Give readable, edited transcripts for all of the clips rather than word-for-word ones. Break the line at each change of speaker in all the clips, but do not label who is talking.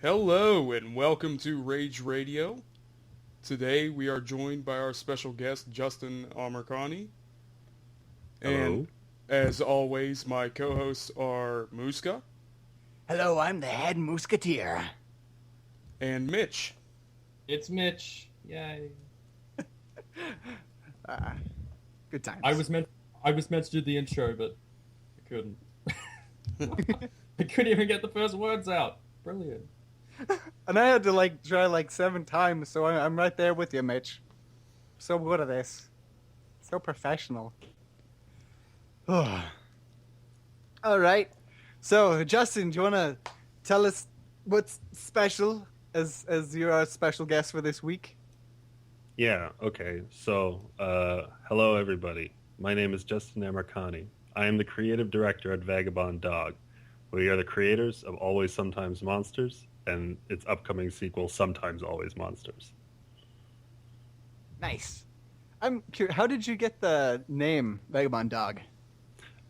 Hello and welcome to Rage Radio. Today we are joined by our special guest Justin Amirkhani, and
Hello.
as always, my co-hosts are Muska
Hello, I'm the head musketeer.
and Mitch.
It's Mitch. Yay.
Uh, Good times.
I was meant to do the intro, but I couldn't. I couldn't even get the first words out. Brilliant.
And I had to try 7 times, so I'm right there with you, Mitch. So good at this. So professional. All right. So, Justin, do you want to tell us what's special as you're our special guest for this week?
Yeah, okay. So, hello everybody. My name is Justin Amirkhani. I am the creative director at Vagabond Dog. We are the creators of Always Sometimes Monsters and its upcoming sequel, Sometimes Always Monsters.
Nice. I'm curious, how did you get the name Vagabond Dog?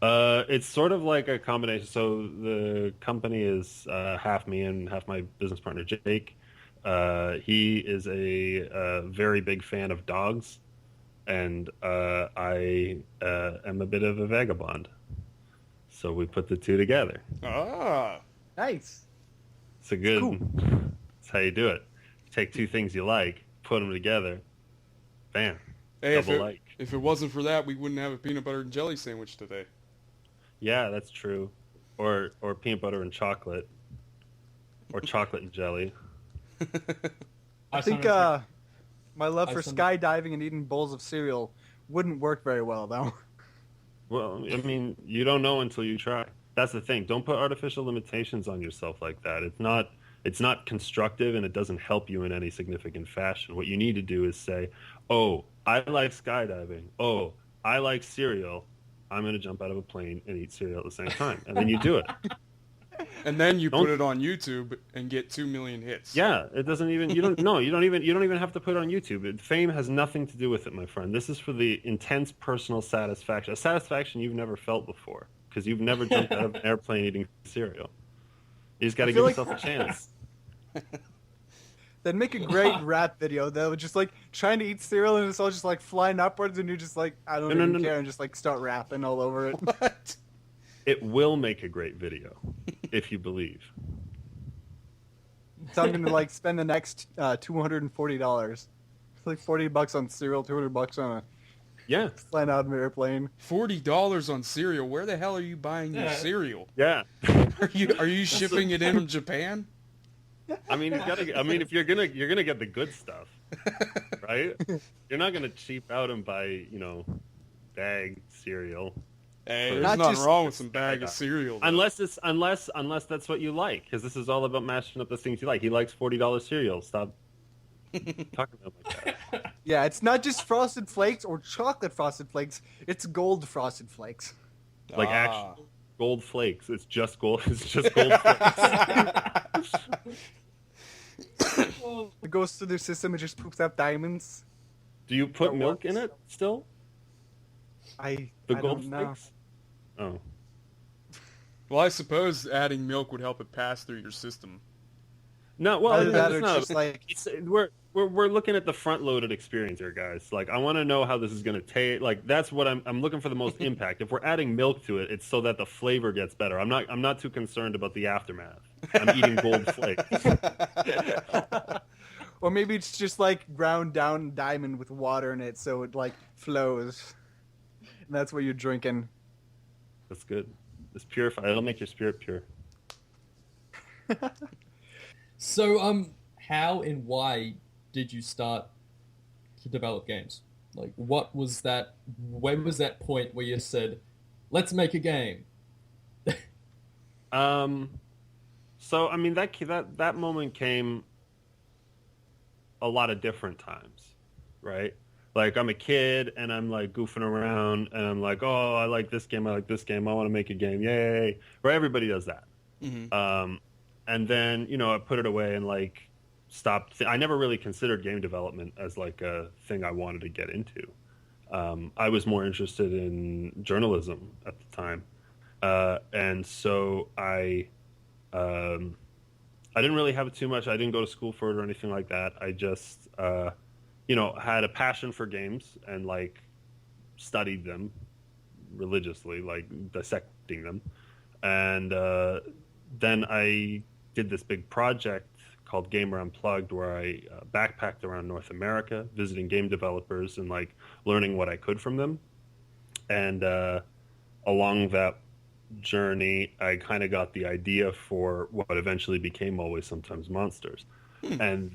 It's sort of like a combination. So the company is half me and half my business partner, Jake. He is a very big fan of dogs, and I am a bit of a vagabond. So we put the two together.
Ah,
Nice.
It's a good.
Cool.
That's how you do it. Take two things you like, put them together, bam,
hey,
double like.
if it wasn't for that, we wouldn't have a peanut butter and jelly sandwich today.
Yeah, that's true. Or peanut butter and chocolate, or chocolate and jelly.
I think
sometimes-
my love
I
for
sometimes-
skydiving and eating bowls of cereal wouldn't work very well, though.
Well, I mean, you don't know until you try. That's the thing. Don't put artificial limitations on yourself like that. It's not constructive and it doesn't help you in any significant fashion. What you need to do is say, "Oh, I like skydiving. Oh, I like cereal. I'm going to jump out of a plane and eat cereal at the same time." And then you do it.
And then you
Don't-
put it on YouTube and get 2 million hits.
Yeah, it doesn't even you don't even have to put it on YouTube. Fame has nothing to do with it, my friend. This is for the intense personal satisfaction, a satisfaction you've never felt before because you've never jumped out of an airplane eating cereal. You just got to
I
give
feel
yourself a chance.
They'd make a great rap video that would just trying to eat cereal and it's all just flying upwards and you're just I don't
No, no,
even
no, no.
care and just start rapping all over it.
What?
It will make a great video if you believe.
So I'm gonna spend the next $240. It's $40 on cereal, $200 on a
Yeah,
flying out of an airplane.
$40 on cereal. Where the hell are you buying your
Yeah.
cereal?
yeah.
Are you shipping it in from Japan?
I mean, if you're gonna get the good stuff, right? You're not gonna cheap out and buy, bag cereal.
Hey, there's
Not
nothing
just-
wrong with some bag of cereal. though.
Unless that's what you like, because this is all about mashing up the things you like. He likes $40 cereal. Stop talking about it like that.
Yeah, it's not just Frosted Flakes or chocolate Frosted Flakes. It's gold Frosted Flakes.
Like
Ah.
actual gold flakes. It's just gold. It's just gold flakes.
It goes through their system. It just poops out diamonds.
Do you put
That
milk in
works.
it still?
I
The
I
gold
don't know.
flakes? Oh.
Well, I suppose adding milk would help it pass through your system.
No, well,
Either that or
it's
it's
not.
just
We're looking at the front loaded experience here, guys. I want to know how this is going to taste. That's what I'm looking for the most impact. If we're adding milk to it, it's so that the flavor gets better. I'm not too concerned about the aftermath. I'm eating gold flakes.
Or maybe it's just ground down diamond with water in it, so it flows. And that's what you're drinking.
That's good. It's purified. It'll make your spirit pure.
So, how and why did you start to develop games? What was that? When was that point where you said, "Let's make a game"?
So I mean that moment came a lot of different times, right? I'm a kid and I'm goofing around and I'm oh, I like this game, I like this game, I want to make a game, yay! Right? Everybody does that.
Mm-hmm.
And then I put it away and stopped. I never really considered game development as a thing I wanted to get into. I was more interested in journalism at the time, and so I I didn't really have it too much. I didn't go to school for it or anything like that. I just, had a passion for games and like studied them religiously, like dissecting them. And then I did this big project called Gamer Unplugged, where I backpacked around North America, visiting game developers and like learning what I could from them. And along that journey, I kind of got the idea for what eventually became Always Sometimes Monsters. And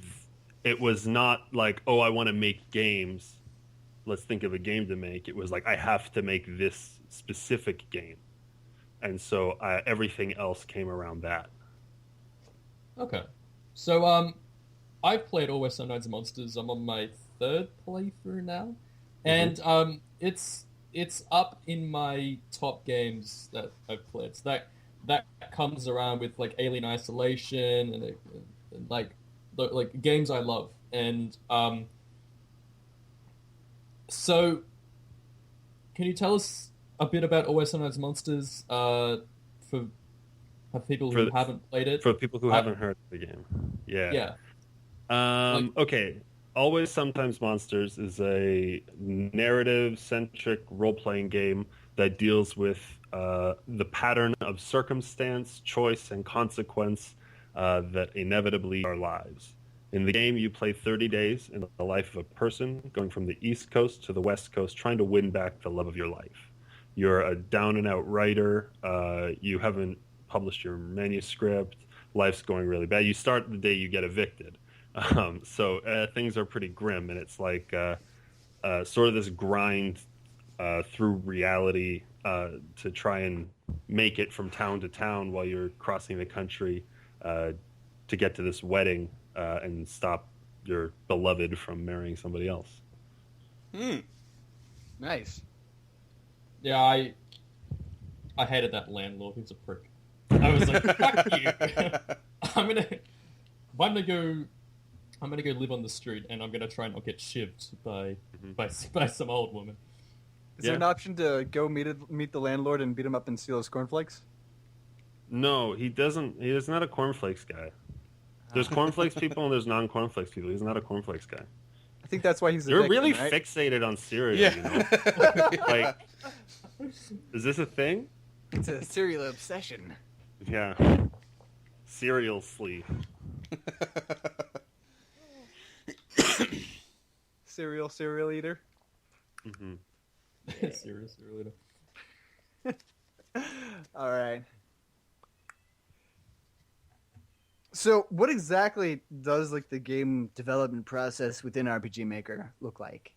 it was not like, oh, I want to make games. Let's think of a game to make. It was like, I have to make this specific game. And so everything else came around that.
Okay. So, I've played Always Sometimes Monsters. I'm on my third playthrough now. And it's up in my top games that I've played. So that comes around with like Alien Isolation and like games I love. And so can you tell us a bit about Always Sometimes Monsters for people who haven't played it?
For people who haven't heard of the game. Yeah. Okay. Always Sometimes Monsters is a narrative-centric role-playing game that deals with the pattern of circumstance, choice, and consequence that inevitably are lives. In the game, you play 30 days in the life of a person going from the East Coast to the West Coast, trying to win back the love of your life. You're a down-and-out writer. You haven't published your manuscript. Life's going really bad. You start the day you get evicted. So things are pretty grim, and it's like sort of this grind through reality to try and make it from town to town while you're crossing the country to get to this wedding and stop your beloved from marrying somebody else.
Nice.
Yeah, I hated that landlord. He's a prick. I was like, fuck you. I'm gonna go live on the street, and I'm gonna try not get shivved by some old woman.
Is there an option to go meet the landlord and beat him up and steal his cornflakes?
No, he doesn't. He is not a cornflakes guy. There's cornflakes people and there's non-cornflakes people. He's not a cornflakes guy.
I think that's why he's.
You're
victim,
really
right?
fixated on cereal.
Yeah.
You know? Like, is this a thing?
It's a cereal obsession.
Yeah. Cereal sleep.
Cereal eater.
Mm-hmm.
Serious, really.
All right. So, what exactly does like the game development process within RPG Maker look like?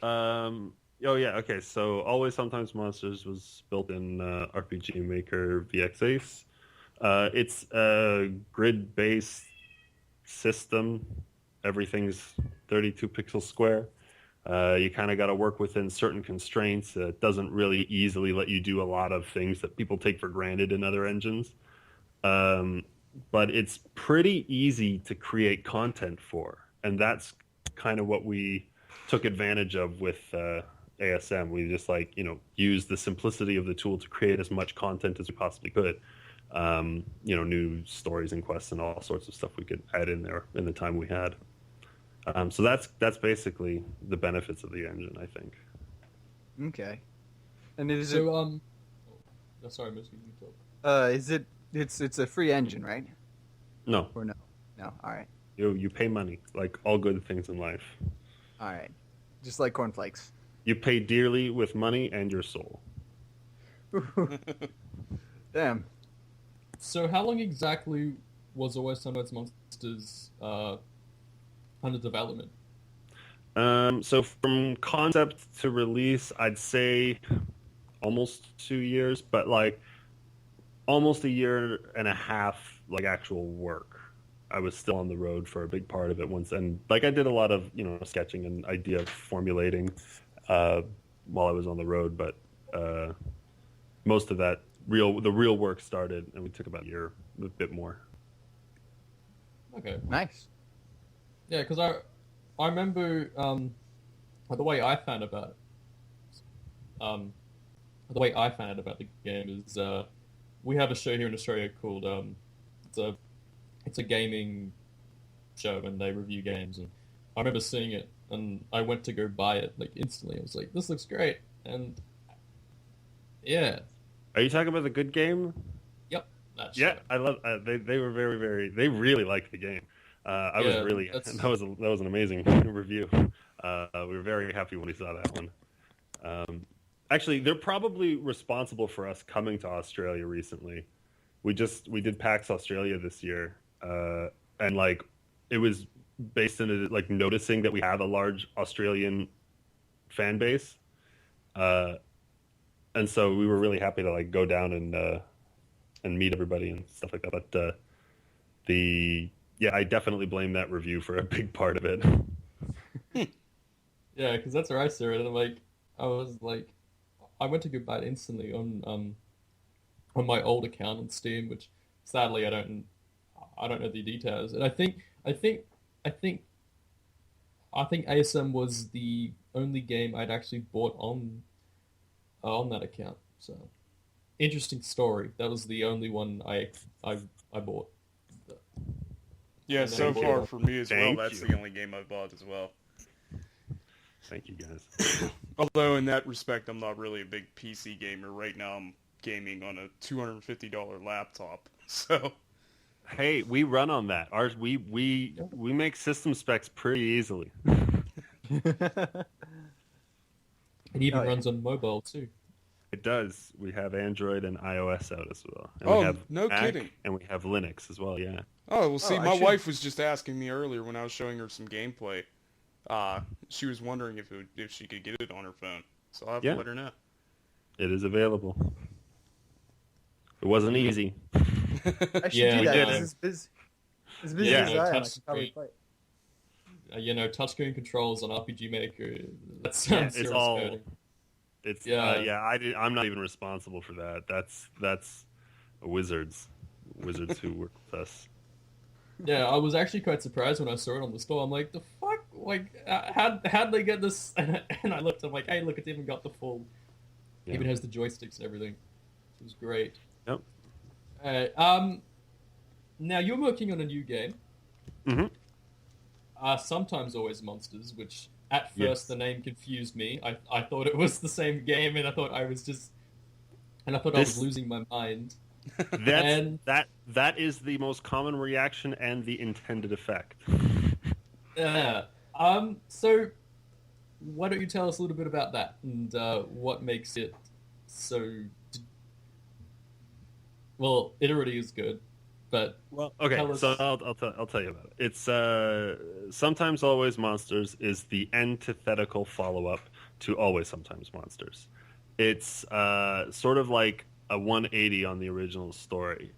Oh yeah. Okay. So, Always Sometimes Monsters was built in RPG Maker VX Ace. It's a grid-based system. Everything's 32 pixels square. You kind of got to work within certain constraints. It doesn't really easily let you do a lot of things that people take for granted in other engines. But it's pretty easy to create content for. And that's kind of what we took advantage of with ASM. We just used the simplicity of the tool to create as much content as we possibly could. New stories and quests and all sorts of stuff we could add in there in the time we had. So that's basically the benefits of the engine, I think.
Okay. And is
sorry, Mr. You talk.
is it? It's a free engine, right?
No.
Or no? No. All right.
You pay money, like all good things in life.
All right. Just like cornflakes.
You pay dearly with money and your soul.
Damn.
So how long exactly was Always Sometimes Monsters under development?
So from concept to release, I'd say almost 2 years, but like almost a year and a half, like actual work. I was still on the road for a big part of it once, and like I did a lot of sketching and idea formulating while I was on the road, but most of that the real work started, and we took about a year, a bit more.
Okay,
Nice.
yeah, because I remember the way I found about it. The way I found out about the game is we have a show here in Australia called it's a it's a gaming show and they review games, and I remember seeing it and I went to go buy it like instantly. I was like, this looks great, and yeah,
Are you talking about the good game?
yep, that's
Yeah, I love. They were very very. They really liked the game. I was
Yeah,
really
that's-
that was an amazing review. We were very happy when we saw that one. Actually, they're probably responsible for us coming to Australia recently. We did PAX Australia this year, and like it was based in like noticing that we have a large Australian fan base, and so we were really happy to like go down and meet everybody and stuff like that. But I definitely blame that review for a big part of it.
yeah, because that's where I saw it, and I went to go buy it instantly on my old account on Steam, which sadly I don't know the details, and I think ASM was the only game I'd actually bought on that account. So interesting story. That was the only one I bought.
Yeah,
And then
so
I bought
far
it.
for me as well,
Thank
that's
you.
the only game I've bought as well.
Thank you guys.
Although in that respect, I'm not really a big PC gamer. Right now, I'm gaming on a $250 laptop. So,
Hey, we run on that. Ours we make system specs pretty easily.
It even
Oh, yeah.
runs on mobile too.
It does. We have Android and iOS out as well. And
Oh,
we have
no
Mac,
kidding.
And we have Linux as well, yeah.
oh, well, see,
I
my
should-
wife was just asking me earlier when I was showing her some gameplay. She was wondering if she could get it on her phone. So I'll have
Yeah.
to let her know.
It is available. It wasn't easy.
I should
Yeah,
do
we
that.
did.
As busy
Yeah.
as I am, I
Touch
should probably
screen.
play.
Touchscreen controls on RPG Maker. That
Yeah,
sounds
it's
serious
all
coding.
it's
Yeah.
I'm not even responsible for that. That's wizards who work with us.
Yeah, I was actually quite surprised when I saw it on the store. I'm like, the fuck? Like, how'd they get this? And I looked, I'm like, hey, look, it's even got the full,
Yeah.
even has the joysticks and everything. It was great.
Yep.
Now you're working on a new game.
Mhm.
Sometimes Always Monsters, which at first
Yes.
the name confused me. I thought it was the same game, and I thought I was
This-
losing my mind.
That's,
And-
that is the most common reaction and the intended effect.
Yeah. So, why don't you tell us a little bit about that and what makes it so? Well, it already is good, but
Well, okay,
Tell us-
so I'll tell you about it. It's Sometimes Always Monsters is the antithetical follow-up to Always Sometimes Monsters. It's sort of like a 180 on the original story.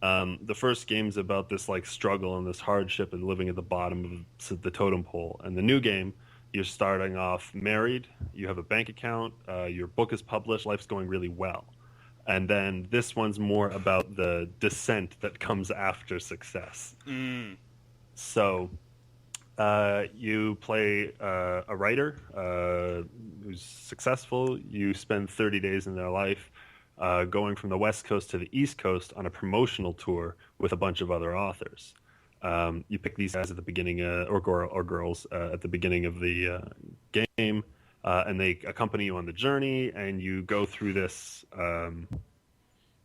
The first game's about this like struggle and this hardship and living at the bottom of the totem pole. And the new game, you're starting off married, you have a bank account, your book is published, life's going really well. And then this one's more about the descent that comes after success.
Mm.
So you play a writer who's successful. You spend 30 days in their life going from the West Coast to the East Coast on a promotional tour with a bunch of other authors. You pick these guys at the beginning, or girls at the beginning of the game, and they accompany you on the journey, and you go through this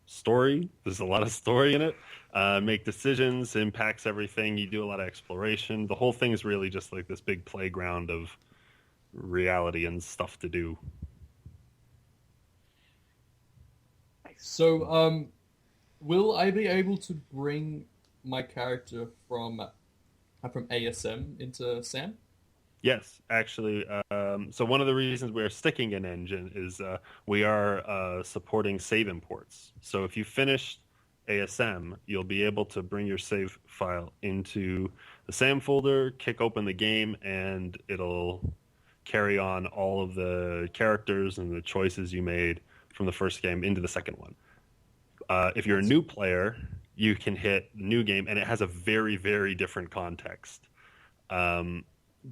story. There's a lot of story in it. Make decisions, impacts everything. You do a lot of exploration. The whole thing is really just like this big playground of reality and stuff to do.
so will I be able to bring my character from ASM into Sam?
Yes, actually. So one of the reasons we're sticking an engine is we are supporting save imports. So if you finish ASM, you'll be able to bring your save file into the SAM folder, kick open the game, and it'll carry on all of the characters and the choices you made from the first game into the second one. If you're a new player, you can hit new game, and it has a very, very different context.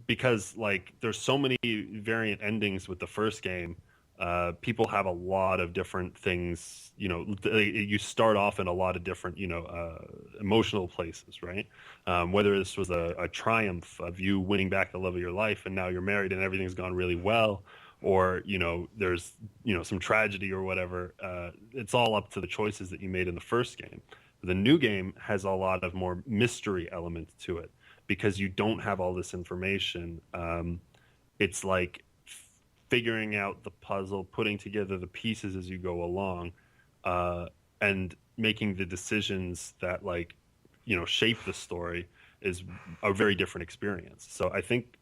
Because like there's so many variant endings with the first game, people have a lot of different things. You start off in a lot of different, emotional places, right? Whether this was a triumph of you winning back the love of your life, and now you're married and everything's gone really well, or there's some tragedy or whatever. It's all up to the choices that you made in the first game. The new game has a lot of more mystery element to it because you don't have all this information. It's like figuring out the puzzle, putting together the pieces as you go along, and making the decisions that shape the story is a very different experience. So I think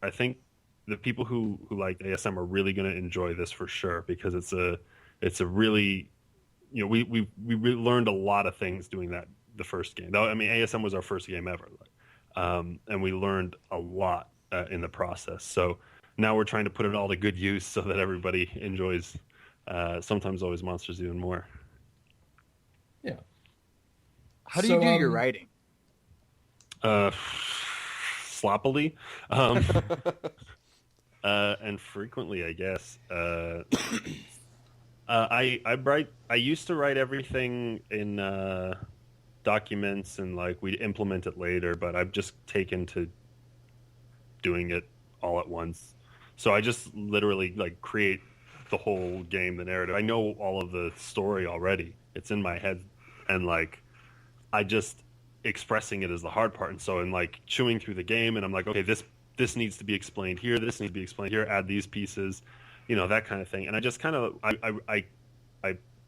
the people who like ASM are really going to enjoy this for sure, because it's a really, we really learned a lot of things doing that the first game. Though I mean, ASM was our first game ever, and we learned a lot in the process. So now we're trying to put it all to good use so that everybody enjoys Sometimes Always Monsters even more.
Yeah.
How do you do your writing?
Sloppily. And frequently, I guess. I used to write everything in documents and we'd implement it later, but I've just taken to doing it all at once. So I just literally create the whole game, the narrative. I know all of the story already. It's in my head, and I just expressing it is the hard part. And so I'm chewing through the game, and I'm like, okay, this needs to be explained here. This needs to be explained here. Add these pieces, that kind of thing. And I just kind of I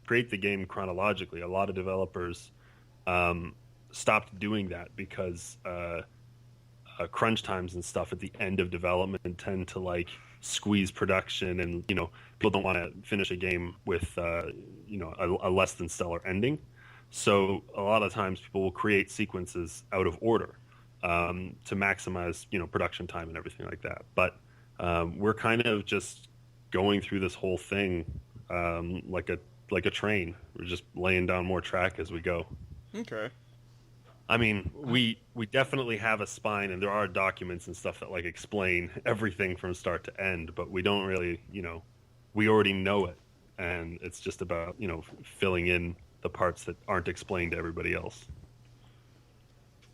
create the game chronologically. A lot of developers stopped doing that because crunch times and stuff at the end of development tend to squeeze production, and people don't want to finish a game with a less than stellar ending. So a lot of times people will create sequences out of order to maximize production time and everything like that. But we're kind of just going through this whole thing like a train. We're just laying down more track as we go.
Okay.
I mean, we definitely have a spine, and there are documents and stuff that explain everything from start to end, but we don't really, we already know it, and it's just about, filling in the parts that aren't explained to everybody else.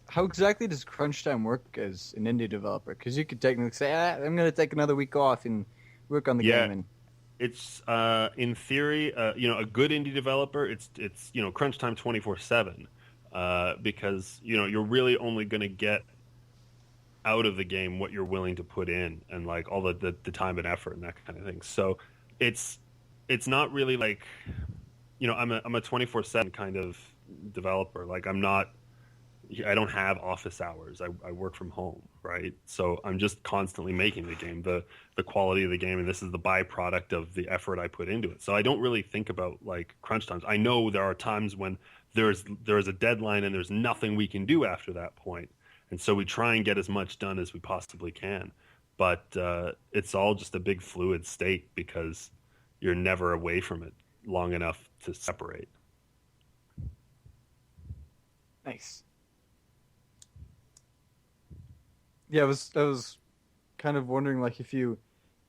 How exactly does crunch time work as an indie developer? Because you could technically say, I'm going to take another week off and work on the game. And
it's in theory, a good indie developer, it's crunch time 24/7. Because you're really only going to get out of the game what you're willing to put in, and all the time and effort and that kind of thing. So it's not really I'm a 24/7 kind of developer. I don't have office hours. I work from home, right? So I'm just constantly making the game, the quality of the game, and this is the byproduct of the effort I put into it. So I don't really think about crunch times. I know there are times when there's a deadline and there's nothing we can do after that point, and so we try and get as much done as we possibly can. But it's all just a big fluid state because you're never away from it long enough to separate.
Nice. Yeah, I was kind of wondering if you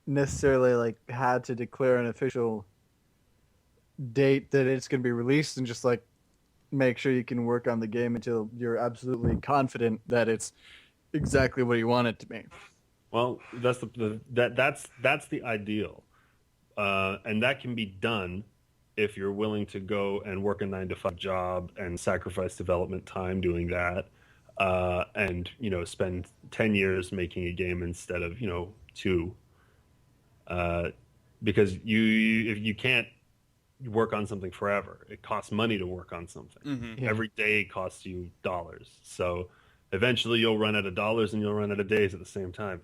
necessarily had to declare an official date that it's going to be released, and just make sure you can work on the game until you're absolutely confident that it's exactly what you want it to be.
Well, that's the ideal, and that can be done if you're willing to go and work a 9-to-5 job and sacrifice development time doing that, and spend 10 years making a game instead of 2, because if you can't work on something forever. It costs money to work on something.
Mm-hmm.
Yeah.
Every day costs you dollars. So eventually you'll run out of dollars and you'll run out of days at the same time.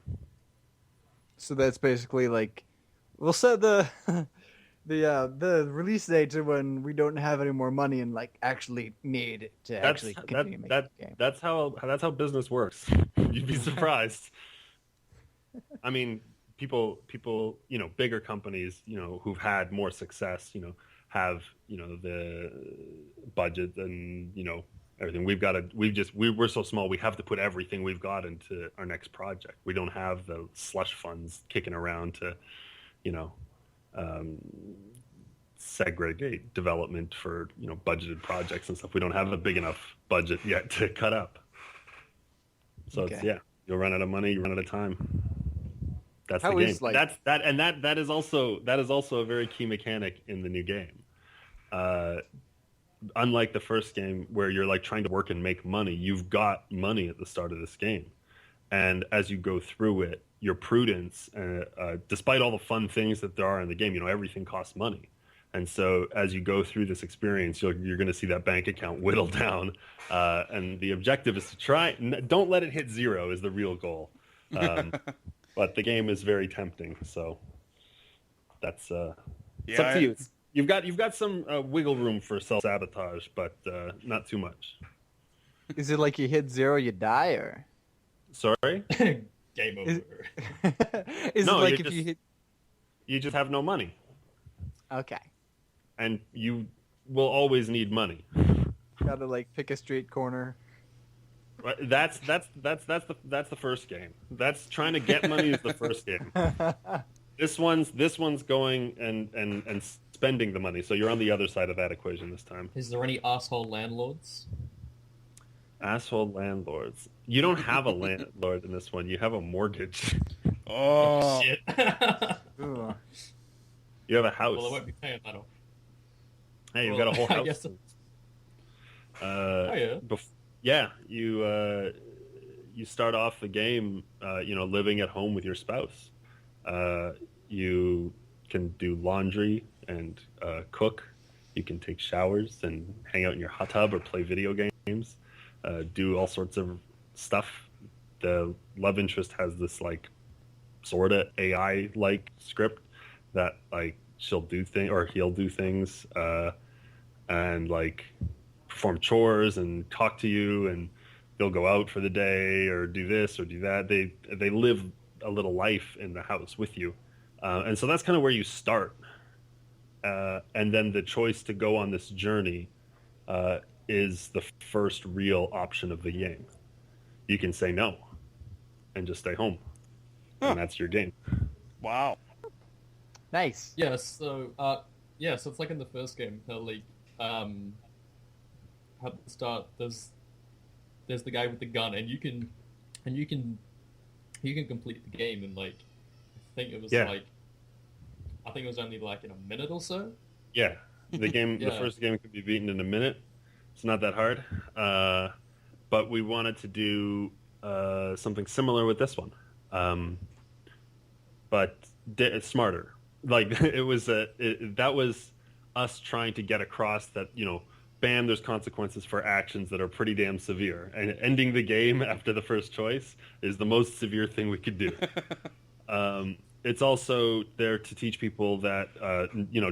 So that's basically we'll set the release date to when we don't have any more money and actually need to continue making the game.
That's how business works. You'd be surprised. I mean, people, bigger companies, who've had more success, have, the budget and, everything. We're so small. We have to put everything we've got into our next project. We don't have the slush funds kicking around to, um, segregate development for budgeted projects and stuff. We don't have a big enough budget yet to cut up. So
Okay.
it's you'll run out of money, you run out of time. That's
How
the game.
is, like-
That is also a very key mechanic in the new game. Unlike the first game where you're like trying to work and make money, you've got money at the start of this game, and as you go through it, your prudence, despite all the fun things that there are in the game, everything costs money. And so as you go through this experience, you're going to see that bank account whittle down. And the objective is to don't let it hit zero is the real goal. But the game is very tempting. So that's it's up to you. You've got some wiggle room for self-sabotage, but not too much.
Is it like you hit zero, you die, or?
Sorry?
Game over.
Is
No,
it like
you're
if you hit?
You just have no money.
Okay.
And you will always need money.
Gotta like pick a street corner.
Right, that's the first game. That's trying to get money is the first game. This one's going and spending the money. So you're on the other side of that equation this time.
Is there any asshole landlords?
Asshole landlords. You don't have a landlord in this one. You have a mortgage.
Oh,
Shit.
Ugh.
You have a house.
Well, I won't be paying that off.
Hey, you've
Well,
got a whole
I
house.
guess so.
Oh
yeah.
You start off the game, living at home with your spouse. You can do laundry and cook. You can take showers and hang out in your hot tub or play video games. Do all sorts of stuff. The love interest has this like sort of AI like script that like she'll do things or he'll do things and like perform chores and talk to you, and they'll go out for the day or do this or do that. They live a little life in the house with you, and so that's kind of where you start. And then the choice to go on this journey is the first real option of the game. You can say no and just stay home, and that's your game.
wow.
Nice.
Yeah, so it's like in the first game, how like at the start there's the guy with the gun, and you can complete the game in like I think it was only like in a minute or so.
Yeah, the game,
Yeah.
the first game could be beaten in a minute. It's not that hard, but we wanted to do something similar with this one, but it's smarter. Like that was us trying to get across that bam, there's consequences for actions that are pretty damn severe, and ending the game after the first choice is the most severe thing we could do. It's also there to teach people that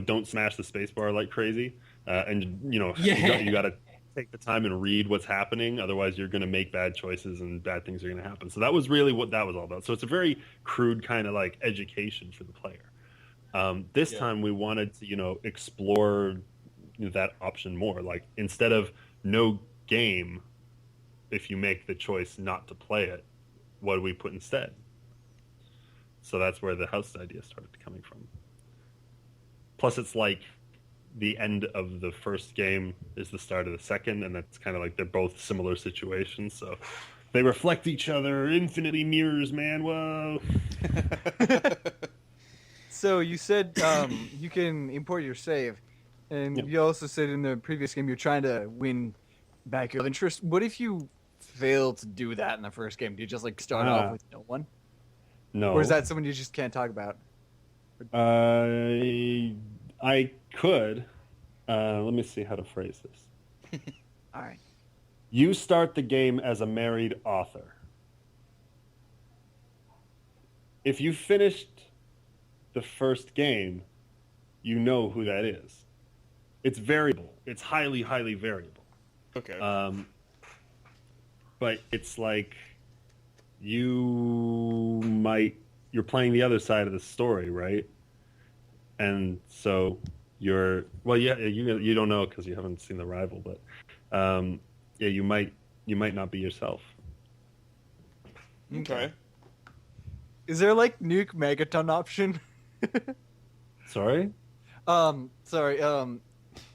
don't smash the spacebar like crazy, and you got to take the time and read what's happening. Otherwise, you're going to make bad choices and bad things are going to happen. So that was really what that was all about. So it's a very crude kind of like education for the player. This time we wanted to explore that option more. Like instead of no game, if you make the choice not to play it, what do we put instead? So that's where the house idea started coming from. Plus, it's like the end of the first game is the start of the second, and that's kind of like they're both similar situations. So they reflect each other. Infinity mirrors, man. Whoa.
So you said you can import your save, and
Yep.
you also said in the previous game you're trying to win back your interest. What if you fail to do that in the first game? Do you just like start off with no one,
No.
or is that someone you just can't talk about?
I could. Let me see how to phrase this.
All right.
You start the game as a married author. If you finished the first game, you know who that is. It's variable. It's highly, highly variable.
Okay.
But it's like you're playing the other side of the story, right? And so you don't know because you haven't seen the rival, but you might not be yourself.
okay.
Is there like nuke megaton option?
Sorry.
Sorry.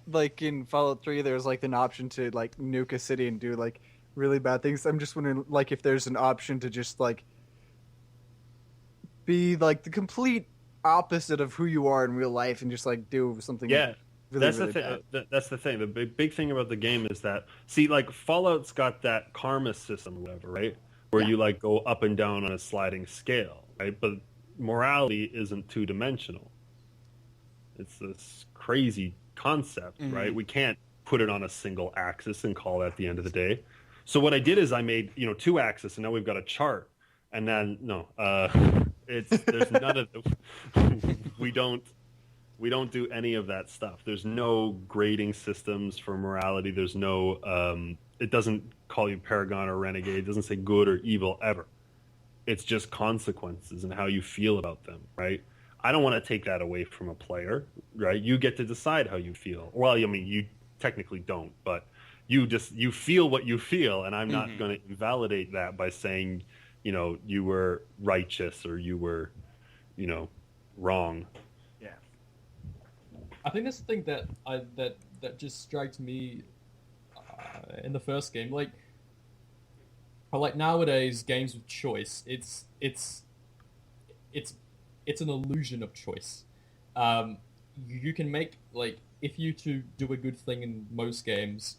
Like in Fallout 3, there's like an option to like nuke a city and do like really bad things. I'm just wondering, like, if there's an option to just like be like the complete opposite of who you are in real life and just like do something.
Yeah,
really,
that's
really
the thing.
bad.
That's the thing. The big thing about the game is that, see, like Fallout's got that karma system, or whatever, right? Where
Yeah.
you like go up and down on a sliding scale, right? But morality isn't two dimensional. It's this crazy concept, right? We can't put it on a single axis and call it at the end of the day. So what I did is I made, 2 axis, and now we've got a chart. And then there's none of the, we don't do any of that stuff. There's no grading systems for morality. There's no it doesn't call you paragon or renegade. It doesn't say good or evil ever. It's just consequences and how you feel about them, right? I don't want to take that away from a player, right? You get to decide how you feel. Well, I mean, you technically don't, but you feel what you feel, and I'm not going to invalidate that by saying, you were righteous or you were, wrong.
Yeah.
I think that's the thing that just strikes me in the first game. Like nowadays, games with choice, it's an illusion of choice. You can make, like, if you to do a good thing in most games,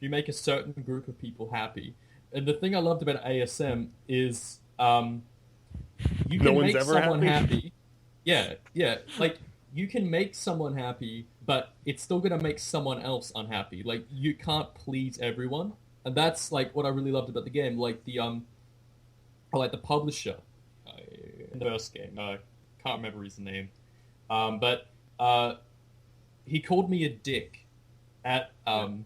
you make a certain group of people happy. And the thing I loved about ASM is you
No
can
one's
make
ever
someone
happy?
happy. Yeah. Like, you can make someone happy, but it's still going to make someone else unhappy. Like, you can't please everyone. And that's, like, what I really loved about the game. Like, the publisher in the first game. Can't remember his name. But he called me a dick at one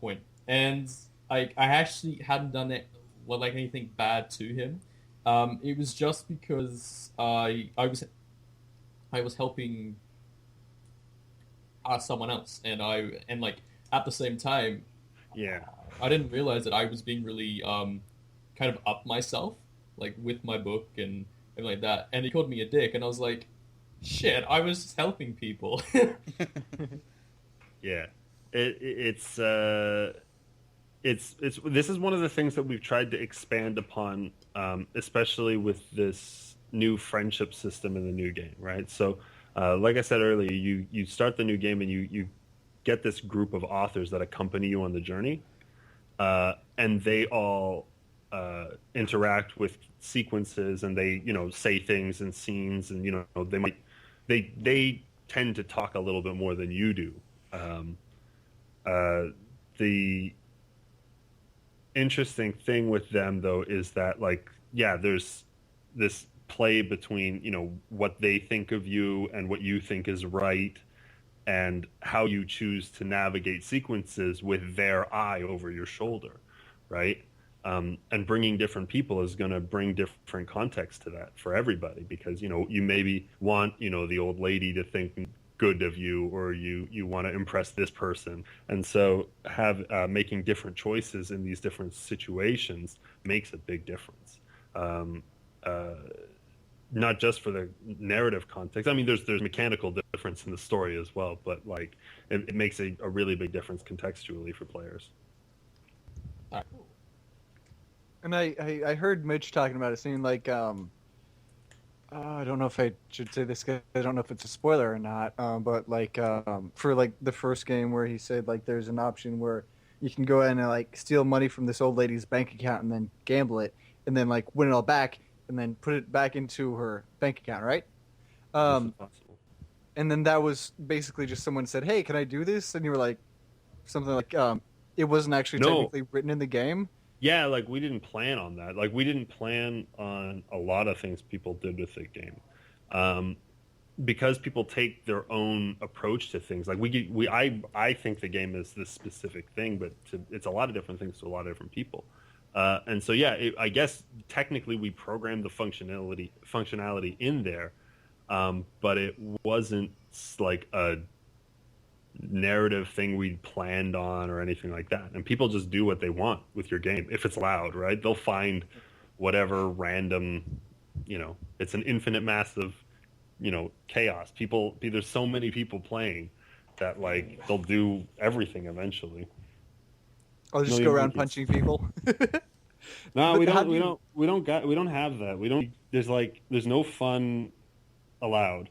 point. And I actually hadn't done it, anything bad to him. It was just because I was helping someone else, and at the same time,
Yeah.
I didn't realize that I was being really kind of up myself, like with my book and everything like that. And he called me a dick, and I was like, shit, I was just helping people.
Yeah. It's this is one of the things that we've tried to expand upon, especially with this new friendship system in the new game, right? So, like I said earlier, you start the new game and you get this group of authors that accompany you on the journey, and they all interact with sequences, and they say things and scenes, and they tend to talk a little bit more than you do. The interesting thing with them, though, is that, there's this play between, what they think of you and what you think is right, and how you choose to navigate sequences with their eye over your shoulder, right? And bringing different people is going to bring different context to that for everybody, because, you maybe want, the old lady to think good of you, or you want to impress this person, and so making different choices in these different situations makes a big difference, not just for the narrative context. I mean, there's mechanical difference in the story as well, but it makes a really big difference contextually for players.
And I heard Mitch talking about it, seeing like I don't know if I should say this, 'cause I don't know if it's a spoiler or not, but for the first game, where he said there's an option where you can go in and steal money from this old lady's bank account and then gamble it, and then win it all back and then put it back into her bank account, right?
This is possible.
And then that was basically just someone said, "Hey, can I do this?" And you were like, something it wasn't actually technically written in the game.
Yeah, we didn't plan on that. We didn't plan on a lot of things people did with the game, because people take their own approach to things. I think the game is this specific thing, but it's a lot of different things to a lot of different people. And so, yeah, I guess technically we programmed the functionality in there, but it wasn't a narrative thing we planned on or anything like that. And people just do what they want with your game if it's allowed, right? They'll find whatever random it's an infinite mass of, chaos. There's so many people playing that like they'll do everything eventually.
I'll just
Million
go around
monkeys.
punching people.
No,
But
we
how
don't.
do
We
you-
don't. We don't got. We don't have that. We don't. There's no fun allowed.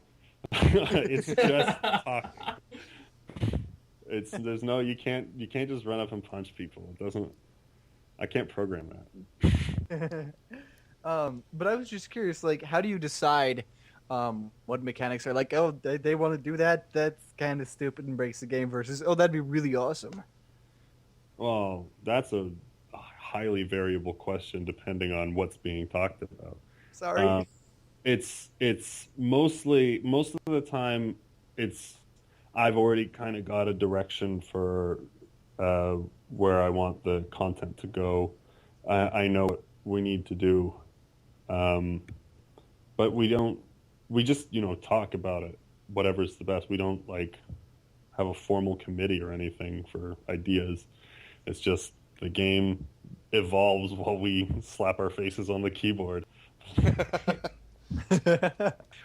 It's just talking. There's no. You can't just run up and punch people. It doesn't. I can't program that.
But I was just curious, like, how do you decide what mechanics are like? Oh, they want to do that. That's kind of stupid and breaks the game. Versus, oh, that'd be really awesome.
Well, that's a highly variable question depending on what's being talked about.
Sorry.
It's mostly most of the time I've already kind of got a direction for where I want the content to go. I know what we need to do, but we just talk about it, whatever's the best. We don't like have a formal committee or anything for ideas. It's just the game evolves while we slap our faces on the keyboard.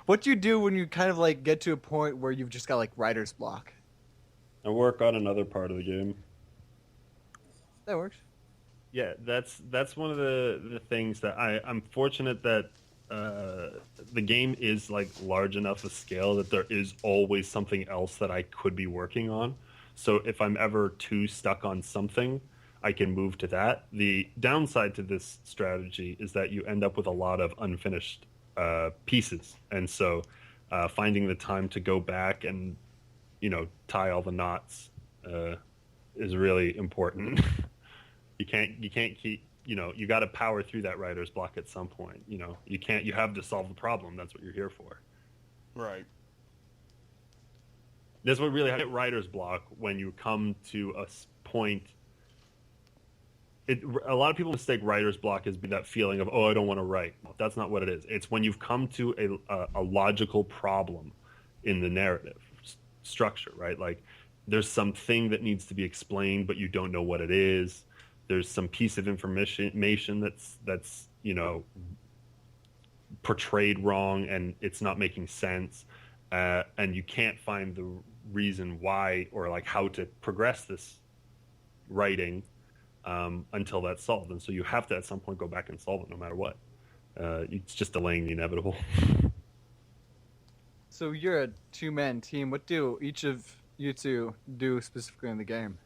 What do you do when you kind of like get to a point where you've just got like writer's block?
I work on another part of the game.
That works.
Yeah, that's one of the things that I'm fortunate that the game is like large enough a scale that there is always something else that I could be working on. So if I'm ever too stuck on something, I can move to that. The downside to this strategy is that you end up with a lot of unfinished pieces, and so finding the time to go back and tie all the knots is really important. You can't keep you got to power through that writer's block at some point. You have to solve the problem. That's what you're here for.
Right.
That's what really hit writer's block when you come to a point. A lot of people mistake writer's block as that feeling of, oh, I don't want to write. That's not what it is. It's when you've come to a logical problem in the narrative structure, right? Like there's something that needs to be explained, but you don't know what it is. There's some piece of information that's portrayed wrong and it's not making sense, and you can't find the reason why or like how to progress this writing until that's solved. And so you have to at some point go back and solve it no matter what. It's just delaying the inevitable.
So you're a two-man team. What do each of you two do specifically in the game?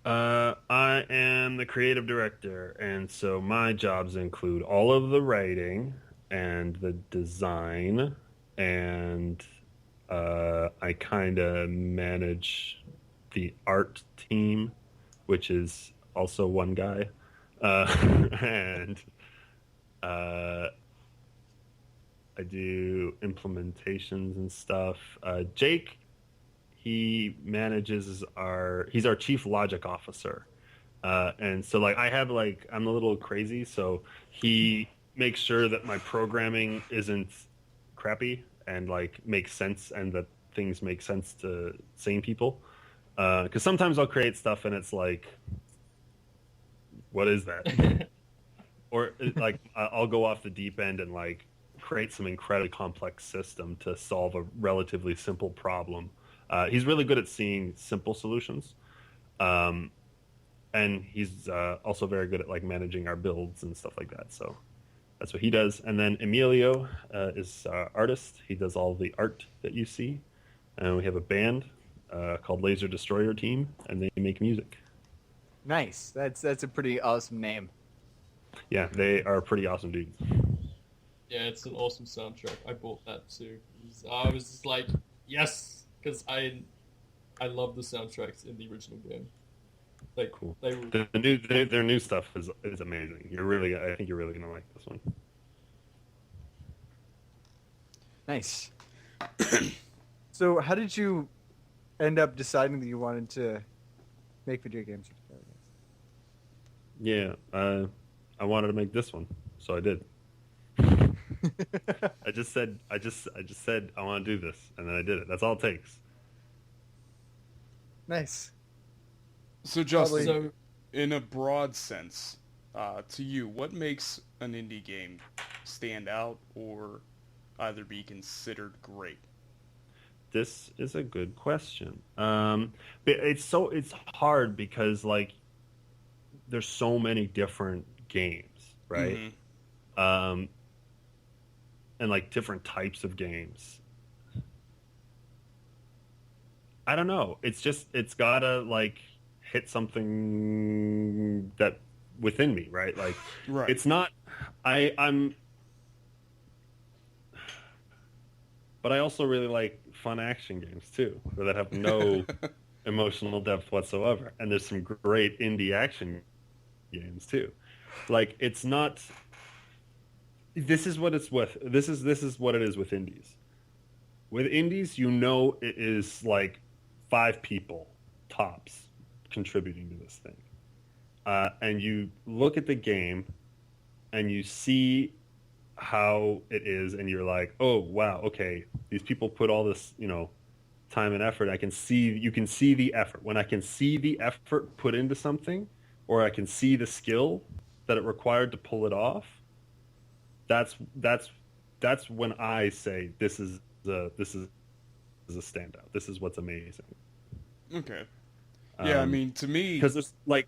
I am the creative director, and so my jobs include all of the writing and the design, and I kind of manage the art team, which is also one guy, and I do implementations and stuff. Jake, he manages he's our chief logic officer, and so like I'm a little crazy, so he makes sure that my programming isn't crappy and like makes sense and that things make sense to sane people. Because sometimes I'll create stuff and it's like, what is that? Or like I'll go off the deep end and like create some incredibly complex system to solve a relatively simple problem. He's really good at seeing simple solutions, and he's also very good at like managing our builds and stuff like that. So that's what he does. And then Emilio is our artist. He does all the art that you see. And we have a band called Laser Destroyer Team, and they make music.
Nice. That's a pretty awesome name.
Yeah, they are pretty awesome dudes.
Yeah, it's an awesome soundtrack. I bought that too. I was just like, yes, because I love the soundtracks in the original game. Like,
Cool.
They were...
Their new stuff is amazing. I think you're really gonna like this one.
Nice. So, how did you end up deciding that you wanted to make video games?
Yeah, I wanted to make this one, so I did. I just said I want to do this, and then I did it. That's all it takes.
Nice.
So Justin,
So-
in a broad sense, to you, what makes an indie game stand out or either be considered great?
This is a good question. But it's hard because like there's so many different games, right? And like different types of games. I don't know. It's gotta like hit something that within me, right? Like
Right.
it's not. I'm. But I also really like fun action games too, that have no emotional depth whatsoever. And there's some great indie action games too. Like it's not. This is what it's with. This is what it is with indies. With indies, you know, it is like 5 people tops contributing to this thing, and you look at the game, and you see how it is, and you're like, oh wow, okay, these people put all this, time and effort. You can see the effort. When I can see the effort put into something, or I can see the skill that it required to pull it off, that's when I say this is a standout. This is what's amazing.
Okay. Yeah, I mean, to me,
because it's like,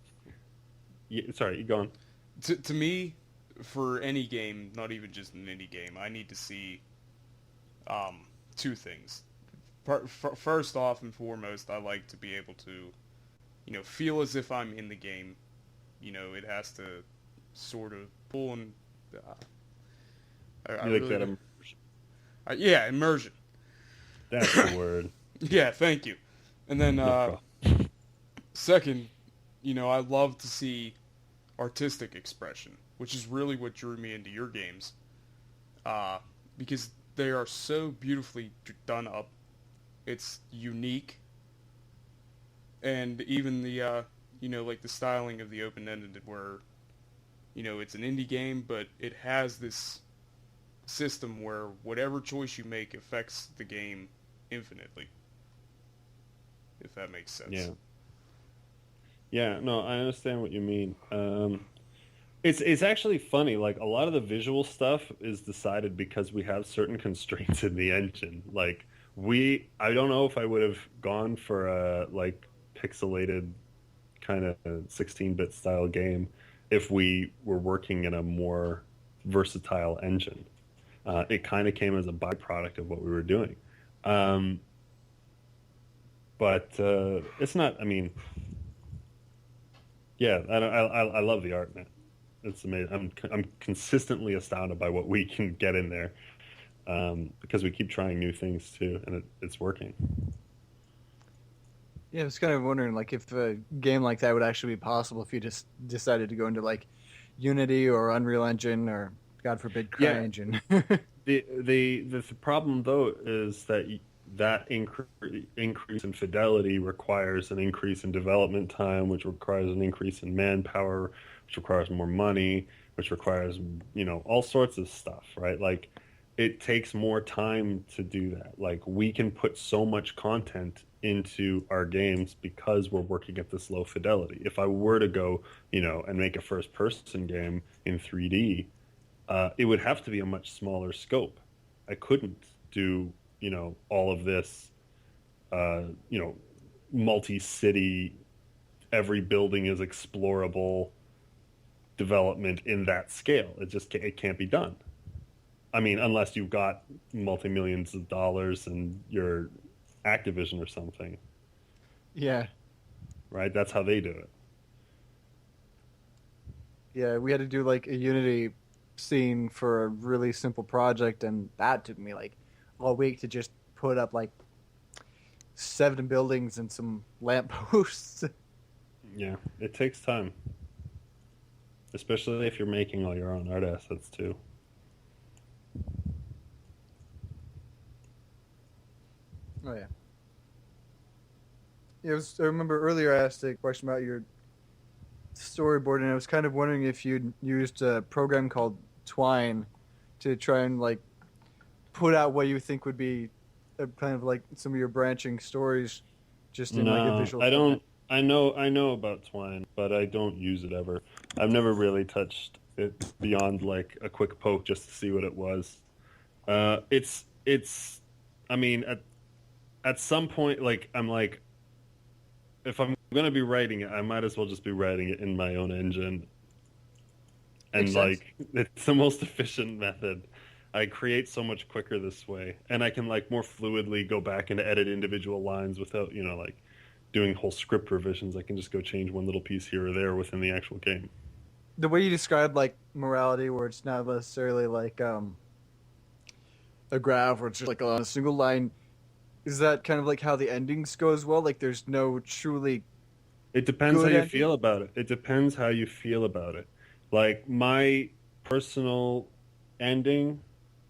sorry, you go on.
To me, for any game, not even just an indie game, I need to see 2 things. First off and foremost, I like to be able to, feel as if I'm in the game. It has to sort of pull and.
You like really that immersion?
Yeah, immersion.
That's the word.
Yeah, thank you. And then,
No
second, I love to see artistic expression, which is really what drew me into your games, because they are so beautifully done up. It's unique, and even the, like the styling of the open-ended, where, it's an indie game, but it has this system where whatever choice you make affects the game infinitely, if that makes sense.
Yeah, no, I understand what you mean. It's actually funny. Like a lot of the visual stuff is decided because we have certain constraints in the engine. Like I don't know if I would have gone for a like pixelated kind of 16-bit style game if we were working in a more versatile engine. It kind of came as a byproduct of what we were doing. But it's not. I mean, yeah, I love the art, man. It's amazing. I'm consistently astounded by what we can get in there, because we keep trying new things too, and it's working.
Yeah, I was kind of wondering, like, if a game like that would actually be possible if you just decided to go into like Unity or Unreal Engine or, God forbid, CryEngine.
The problem though is that increase in fidelity requires an increase in development time, which requires an increase in manpower, which requires more money, which requires, all sorts of stuff, right? Like, it takes more time to do that. Like, we can put so much content into our games because we're working at this low fidelity. If I were to go, and make a first-person game in 3D, it would have to be a much smaller scope. I couldn't do all of this, multi-city, every building is explorable development in that scale. It can't be done. I mean, unless you've got multi-millions of dollars and you're Activision or something.
Yeah.
Right? That's how they do it.
Yeah, we had to do like a Unity scene for a really simple project, and that took me like all week to just put up like 7 buildings and some lampposts.
Yeah, it takes time. Especially if you're making all your own art assets too.
Oh yeah. I remember earlier I asked a question about your storyboard, and I was kind of wondering if you'd used a program called Twine to try and like put out what you think would be kind of like some of your branching stories just in like a visual format.
I know about Twine, but I don't use it ever. I've never really touched it beyond like a quick poke just to see what it was. It's I mean at some point like I'm like if I'm gonna be writing it, I might as well just be writing it in my own engine.
Makes
And
sense.
like it's the most efficient method. I create so much quicker this way, and I can like more fluidly go back and edit individual lines without like doing whole script revisions. I can just go change one little piece here or there within the actual game.
The way you described like morality, where it's not necessarily like a graph, where it's just like on a single line. Is that kind of like how the endings go as well? Like there's no truly
It depends how
good
you
ending.
feel about it. It depends how you feel about it. Like my personal ending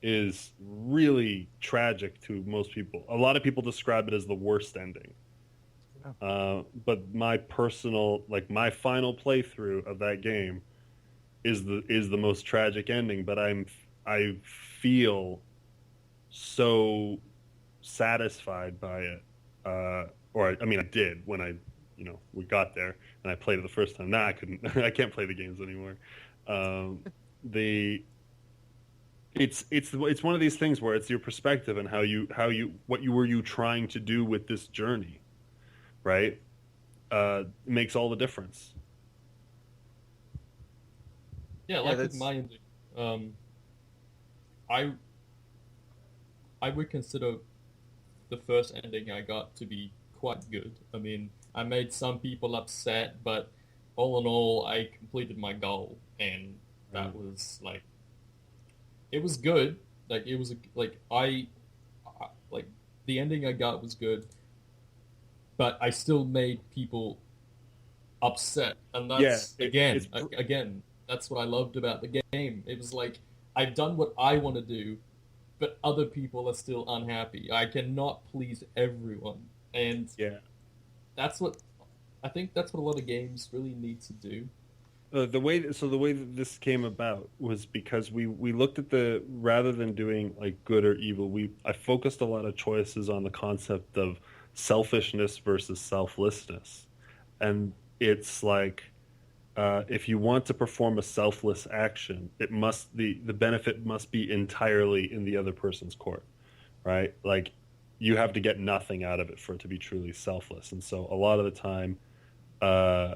is really tragic to most people. A lot of people describe it as the worst ending. But my personal, like my final playthrough of that game is the most tragic ending. But I feel so satisfied by it. Or I mean, I did when we got there and I played it the first time. Now I couldn't. I can't play the games anymore. Um, the it's one of these things where it's your perspective and how you what you were you trying to do with this journey, right? Makes all the difference.
Yeah,
Yeah,
like with
that's
my ending, um, I I would consider the first ending I got to be quite good. I mean, I made some people upset, but all in all, I completed my goal, and that was like it was good. Like it was like the ending I got was good, but I still made people upset, and
Yeah,
that's again that's what I loved about the game. It was like I've done what I want to do, but other people are still unhappy. I cannot please everyone, and
yeah.
that's what I think. That's what a lot of games really need to do.
The way that this came about was because we looked at the rather than doing like good or evil, I focused a lot of choices on the concept of selfishness versus selflessness, and it's like if you want to perform a selfless action, the benefit must be entirely in the other person's court, right? Like you have to get nothing out of it for it to be truly selfless, and so a lot of the time. Uh,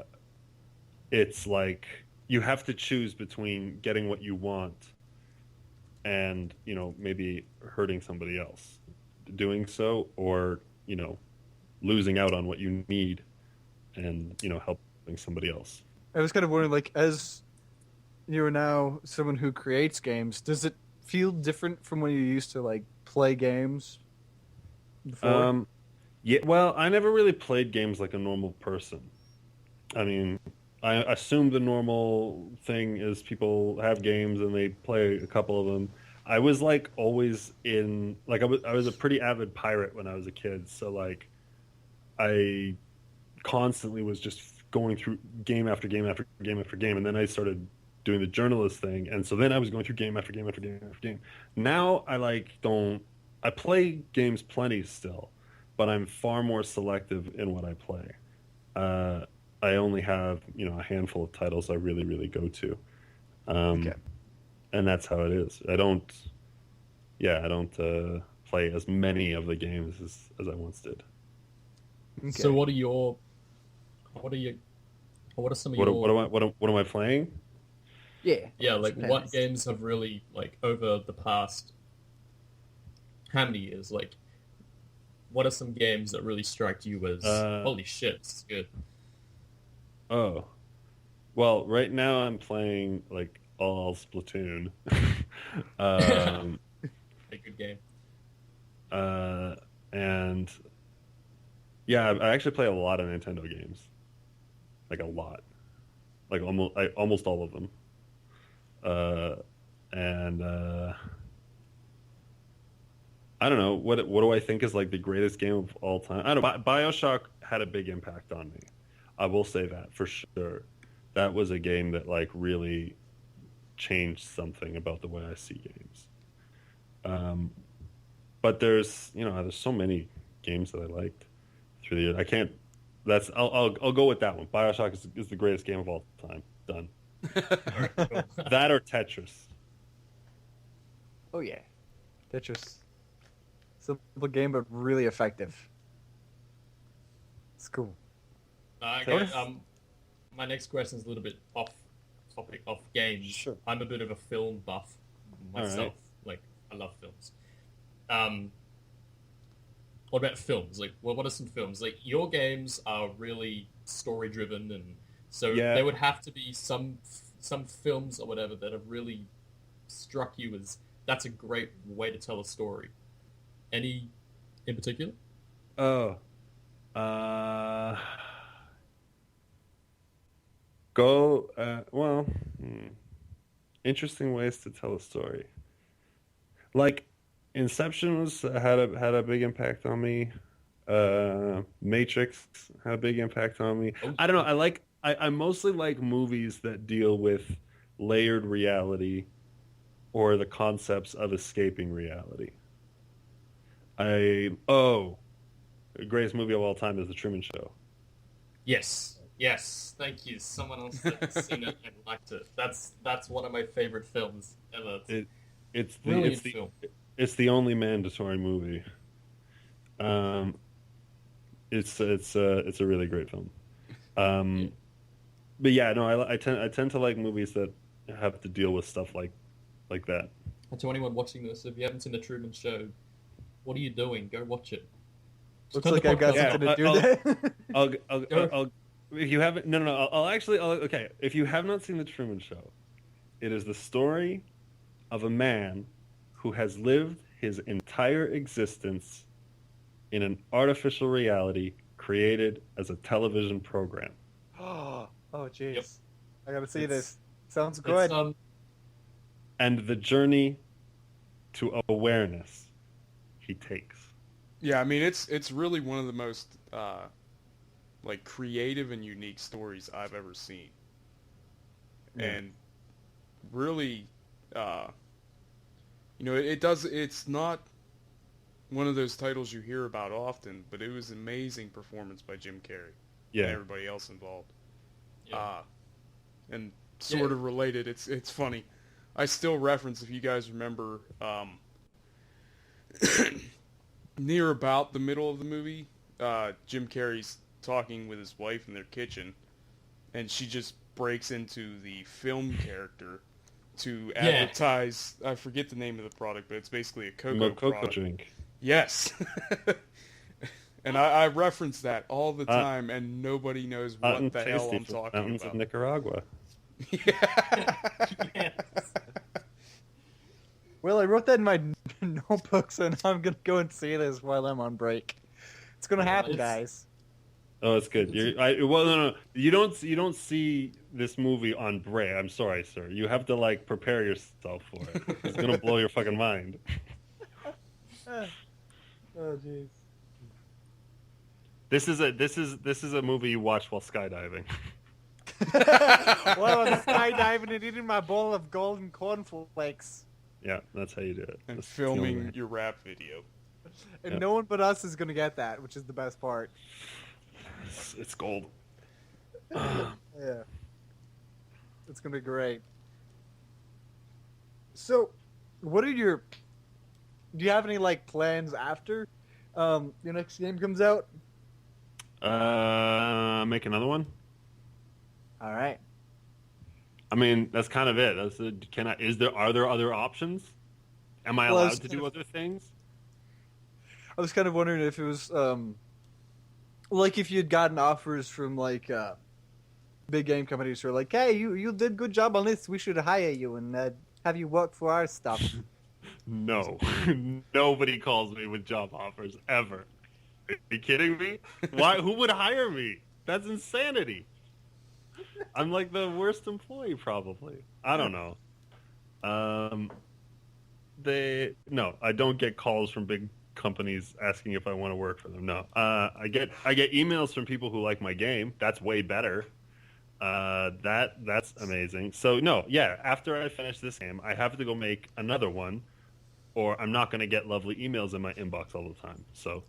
it's like you have to choose between getting what you want and maybe hurting somebody else doing so or losing out on what you need and helping somebody else.
I was kind of wondering, like, as you're now someone who creates games, does it feel different from when you used to like play games before?
um yeah, well, I never really played games like a normal person. I mean, I assume the normal thing is people have games and they play a couple of them. I was like always in like I was a pretty avid pirate when I was a kid, so like I constantly was just going through game after game after game after game, and then I started doing the journalist thing, and so then I was going through game after game after game after game. Now I like don't I play games plenty still, but I'm far more selective in what I play. Uh, I only have a handful of titles I really really go to,
Okay.
um, and that's how it is. I don't play as many of the games as I once did.
So
Okay.
what are you what are some of
What am I playing?
Yeah.
yeah,
What's
like what
past?
games have really like over the past how many years? Like what are some games that really strike you as
Uh,
holy shit, this is good?
oh, well, right now I'm playing like all Splatoon.
A
um,
good game.
uh, and yeah, I actually play a lot of Nintendo games, like a lot, like almost all of them. Uh, and I don't know what do I think is like the greatest game of all time. I don't know. BioShock had a big impact on me. I will say that for sure. That was a game that like really changed something about the way I see games. Um, but there's so many games that I liked through the years. I can't I'll go with that one. BioShock is the greatest game of all time. Done. That or Tetris.
Oh yeah, Tetris. Simple game, but really effective. It's cool.
Okay, my next question is a little bit off topic, off games.
Sure.
I'm a bit of a film buff myself.
All right.
Like, I love films. What about films? Like, well, what are some films? Like, your games are really story driven, and so
Yeah.
there would have to be some films or whatever that have really struck you as that's a great way to tell a story. Any in particular?
Oh. Go. Well, interesting ways to tell a story. Like, Inception had a big impact on me. Matrix had a big impact on me.
Oh,
I don't know. I mostly like movies that deal with layered reality or the concepts of escaping reality. The greatest movie of all time is The Truman Show.
Yes. Thank you. Someone else that's seen it and liked it. That's one of my favorite films ever.
It's
Brilliant film.
It's the only mandatory movie. It's a really great film. But yeah, no, I tend to like movies that have to deal with stuff like that.
And to anyone watching this, if you haven't seen The Truman Show, what are you doing? Go watch it.
Looks
Turn
like
the
I've got
podcast
something
off.
to do there.
I'll if you haven't okay, if you have not seen The Truman Show, it is the story of a man who has lived his entire existence in an artificial reality created as a television program.
Oh jeez.
Yep.
I gotta see
It's-
this. Sounds good.
It's,
And the journey to awareness he takes.
Yeah, I mean it's really one of the most like creative and unique stories I've ever seen.
Yeah.
And really it's not one of those titles you hear about often, but it was an amazing performance by Jim Carrey
Yeah.
and everybody else involved.
yeah.
And sort of related, it's funny. I still reference, if you guys remember, near about the middle of the movie, Jim Carrey's talking with his wife in their kitchen, and she just breaks into the film character to advertise. I forget the name of the product, but it's basically a cocoa product.
drink.
Yes. And I reference that all the time, and nobody knows what the hell I'm talking
Mountains
about.
of Nicaragua.
Yes.
Well, I wrote that in my notebook, so now I'm gonna go and see this while I'm on break. It's gonna happen,
it's-
guys.
Oh, it's good. No. You don't see this movie on break. I'm sorry, sir. You have to like prepare yourself for it. It's gonna blow your fucking mind.
Oh jeez.
This is a movie you watch while skydiving.
While I'm skydiving and eating my bowl of golden cornflakes,
Yeah, that's how you do it.
And
That's the only
filming
way.
your rap video.
and
Yeah.
no one but us is gonna get that, which is the best part.
It's gold.
Yeah. It's gonna be great. So, what are your? Do you have any like plans after your next game comes out?
Make another one.
All right.
I mean, that's kind of it. Are there other options? Am I
Well, I
allowed
was
to
kind
do
of-
other things?
I was kind of wondering if it was like if you'd gotten offers from like big game companies who are like, hey, you did good job on this, we should hire you and have you work for our stuff.
No. Nobody calls me with job offers ever. Are you kidding me? Why? Who would hire me? That's insanity. I'm like the worst employee, probably. I don't know. No, I don't get calls from big companies asking if I want to work for them. No, I get emails from people who like my game. That's way better. That's amazing. So no, yeah. After I finish this game, I have to go make another one, or I'm not going to get lovely emails in my inbox all the time. So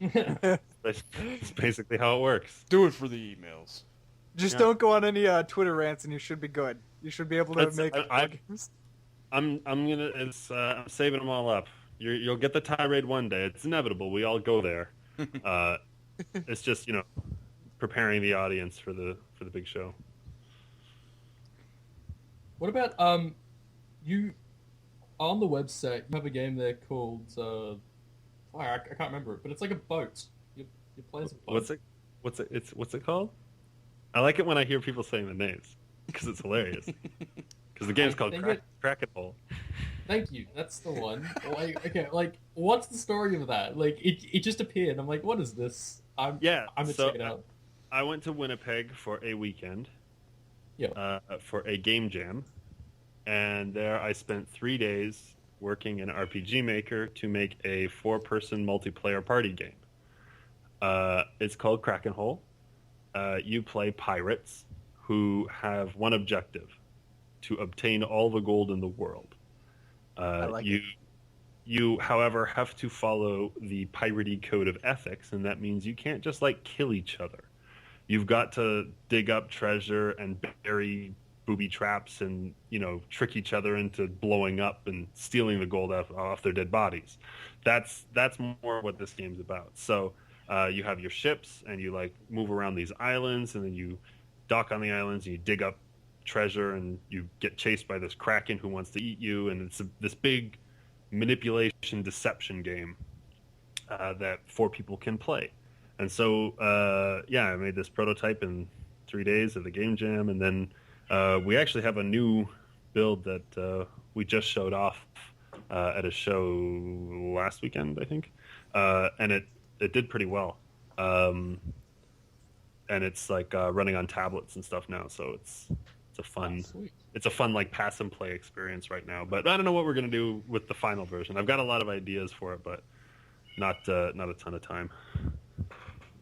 that's basically how it works.
Do it for the emails.
Just
Yeah.
don't go on any Twitter rants, and you should be good. You should be able to
That's-
make
I-
games.
I'm saving them all up. You'll get the tirade one day. It's inevitable. We all go there. It's just preparing the audience for the big show.
What about you on the website? You have a game there called I can't remember it, but it's like a boat. You play as a boat.
What's it called? I like it when I hear people saying the names because it's hilarious. Because the game's called Kraken Whole.
Thank you. That's the one. Like, what's the story of that? Like, it just appeared. I'm like, what is this? I'm gonna check it out.
I went to Winnipeg for a weekend.
Yeah.
For a game jam, and there I spent 3 days working in RPG Maker to make a 4-person multiplayer party game. It's called Kraken Whole. You play pirates who have one objective: to obtain all the gold in the world. You, however, have to follow the piratey code of ethics, and that means you can't just kill each other. You've got to dig up treasure and bury booby traps and trick each other into blowing up and stealing the gold off their dead bodies. That's more what this game's about. So you have your ships and you move around these islands, and then you dock on the islands and you dig up treasure, and you get chased by this kraken who wants to eat you, and it's this big manipulation deception game that 4 people can play. And so I made this prototype in 3 days of the game jam, and then we actually have a new build that we just showed off at a show last weekend, I think, and it did pretty well. And it's running on tablets and stuff now, so it's a fun pass and play experience right now. But I don't know what we're gonna do with the final version. I've got a lot of ideas for it, but not a ton of time.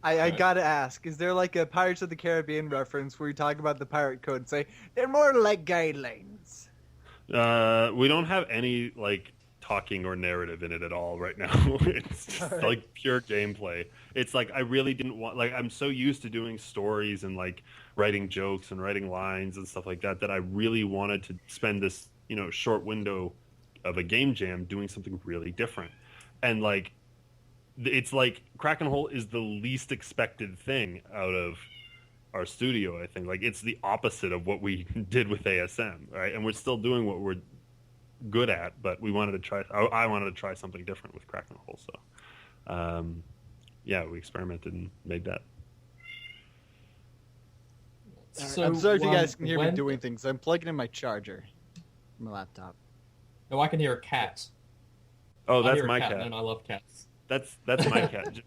I gotta ask, is there a Pirates of the Caribbean reference where you talk about the pirate code and say, they're more like guidelines?
We don't have any talking or narrative in it at all right now. It's just pure gameplay. It's I really didn't want I'm so used to doing stories and writing jokes and writing lines and stuff like that I really wanted to spend this short window of a game jam doing something really different. And it's Kraken Whole is the least expected thing out of our studio, I think. It's the opposite of what we did with ASM, right? And we're still doing what we're good at, but we wanted to try. I wanted to try something different with Kraken Whole, so we experimented and made that.
So, I'm sorry if you guys can hear me doing things. I'm plugging in my charger, my laptop.
No, I can hear a cat.
Oh, that's my cat.
And I love cats.
That's my cat.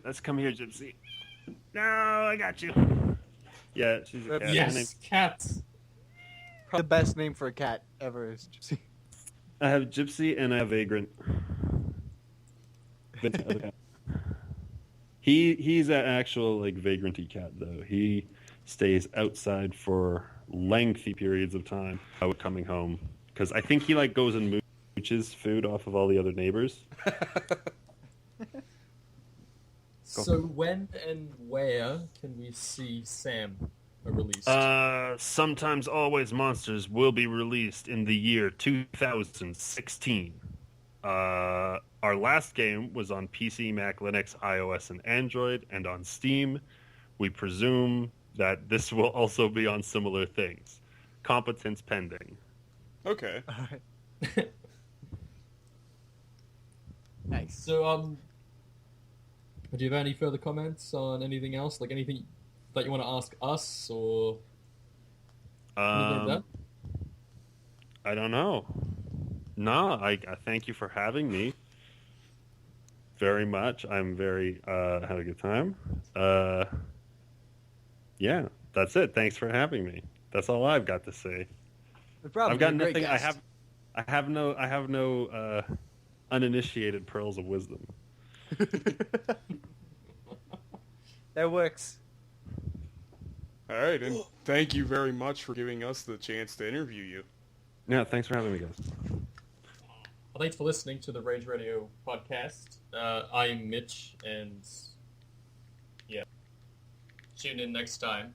Let's come here, Gypsy. No, I got you. Yeah, she's a cat.
Yes, cats.
The best name for a cat ever is Gypsy.
I have Gypsy and I have Vagrant. He's an actual vagranty cat though. He stays outside for lengthy periods of time without coming home because I think he goes and mooches food off of all the other neighbors.
So when and where can we see Sam released?
Sometimes Always Monsters will be released in the year 2016. Our last game was on PC, Mac, Linux, iOS, and Android, and on Steam. We presume that this will also be on similar things. Competence pending.
Okay.
All right. Nice.
So, do you have any further comments on anything else? Anything that you want to ask us or anything like that?
I don't know. No, I thank you for having me very much. I'm very had a good time. Yeah, that's it. Thanks for having me. That's all I've got to say.
No problem.
I've got
You're a great
nothing.
guest.
I have no uninitiated pearls of wisdom.
That works.
All right, and thank you very much for giving us the chance to interview you.
Yeah, thanks for having me, guys.
Well, thanks for listening to the Rage Radio podcast. I'm Mitch, and yeah, tune in next time.